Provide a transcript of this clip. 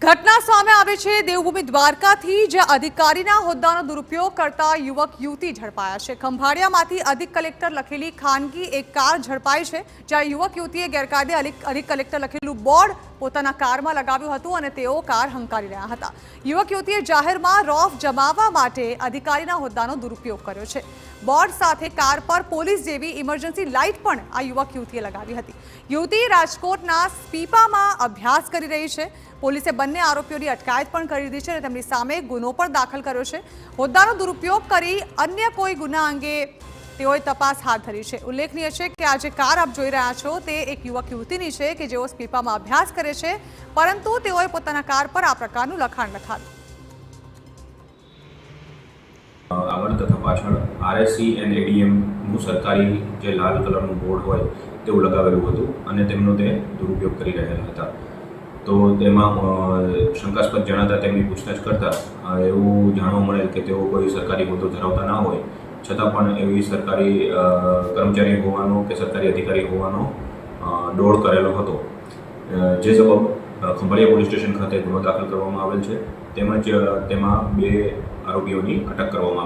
ઘટના સામે આવે છે દેવભૂમિ દ્વારકાથી, જ્યાં અધિકારીના હોદ્દાનો દુરુપયોગ કરતા યુવક યુવતી ઝડપાયા છે। ખંભાળિયામાંથી અધિક કલેક્ટર લખેલી ખાનગી એક કાર ઝડપાઈ છે, જ્યાં યુવક યુવતીએ ગેરકાયદે અધિક કલેક્ટર લખેલું બોર્ડ પોતાના કારમાં લગાવ્યું હતું અને તેઓ કાર હંકારી રહ્યા હતા। યુવક યુવતીએ જાહેરમાં રોફ જમાવવા માટે અધિકારીના હોદ્દાનો દુરુપયોગ કર્યો છે। બોર્ડ સાથે કાર પર પોલીસ જેવી ઇમરજન્સી લાઇટ પણ આ યુવક યુવતીએ લગાવી હતી। યુવતી રાજકોટના સ્પીપામાં અભ્યાસ કરી રહી છે। પોલીસે બંને આરોપીઓની અટકાયત પણ કરી દીધી છે અને તેમની સામે ગુનો પણ દાખલ કર્યો છે। હોદ્દાનો દુરુપયોગ કરી અન્ય કોઈ ગુના અંગે તેઓએ તપાસ હાથ ધરી છે। ઉલ્લેખનીય છે કે આ જે કાર આપ જોઈ રહ્યા છો તે એક યુવક યુવતીની છે કે જેઓ સ્પીપામાં અભ્યાસ કરે છે, પરંતુ તેઓએ પોતાના કાર પર આ પ્રકારનું લખાણ લખાવ્યું। આગળ તથા પાછળ આરએસસી એન્ડ એડીએમનું સરકારી જે લાલ કલરનું બોર્ડ હોય તેવું લગાવેલું હતું અને તેમનો તે દુરુપયોગ કરી રહેલા હતા। તો તેમાં શંકાસ્પદ જણાતા તેમની પૂછતાછ કરતાં એવું જાણવા મળેલ કે તેઓ કોઈ સરકારી હોદ્દો ધરાવતા ના હોય છતાં પણ એવી સરકારી કર્મચારી હોવાનો કે સરકારી અધિકારી હોવાનો ડોળ કરેલો હતો, જે સબબ ખંભાળિયા પોલીસ સ્ટેશન ખાતે ગુનો દાખલ કરવામાં આવેલ છે, તેમજ તેમાં 2 આરોપીઓની અટક કરવામાં આવેલ છે।